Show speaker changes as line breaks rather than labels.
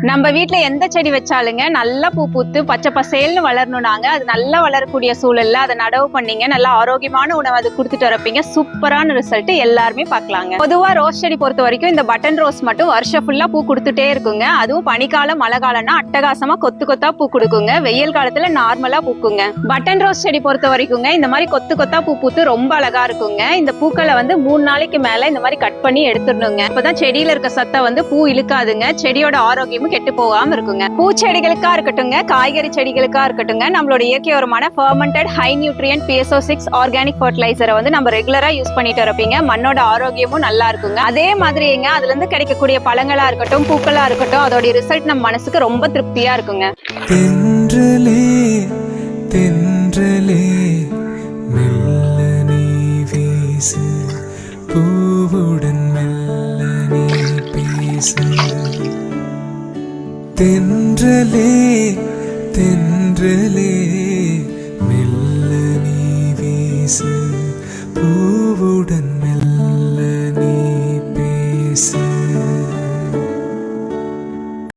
நம்ம வீட்ல எந்த செடி வச்சாலுங்க நல்லா பூ பூத்து பச்சை பசேல்னு வளரணும்னாங்க அது நல்லா வளரக்கூடிய சூழல்ல அதை நடவு பண்ணீங்க, நல்லா ஆரோக்கியமான உணவு அது கொடுத்துட்டு வரப்பீங்க, சூப்பரான ரிசல்ட் எல்லாருமே பார்க்கலாங்க. பொதுவா ரோஸ் செடி பொறுத்த வரைக்கும் இந்த பட்டன் ரோஸ் மட்டும் வருஷம் ஃபுல்லா பூ கொடுத்துட்டே இருக்குங்க. அதுவும் பனிக்காலம் மழை காலம்னா அட்டகாசமா கொத்து கொத்தா பூ கொடுக்குங்க. வெயில் காலத்துல நார்மலா பூக்குங்க. பட்டன் ரோஸ் செடி பொறுத்த வரைக்குங்க இந்த மாதிரி கொத்து கொத்தா பூ பூத்து ரொம்ப அழகா இருக்குங்க. இந்த பூக்களை வந்து 3 நாளைக்கு மேல இந்த மாதிரி கட் பண்ணி எடுத்துடணுங்க. அப்பதான் செடியில இருக்க சத்தை வந்து பூ இழுக்காதுங்க, செடியோட ஆரோக்கியமும் கெட்டு போகாம இருக்குங்க. பூச்செடிகளுக்கா இருக்கட்டுங்க, காய்கறி செடிகளுக்கா இருக்கட்டுங்க, நம்மளோட இயற்கை உரமான fermented high nutrient PSO6 organic ஃபர்டிலைசரை வந்து நம்ம ரெகுலரா யூஸ் பண்ணிட்டு இருப்பீங்க. மண்ணோட ஆரோக்கியமும் நல்லா இருக்குங்க. அதே மாதிரிங்க அதுல இருந்து கிடைக்கக்கூடிய பழங்களா இருக்கட்டும், பூக்களா இருக்கட்டும், அதோட ரிசல்ட் நம்ம மனசுக்கு ரொம்ப திருப்தியா இருக்குங்க.
தென்றலே தென்றலே மெல்ல நீ வீசு, பூவுடன் மெல்ல நீ பேசு. தென்றலே தென்றலே மெல்ல நீ வீசு, பூ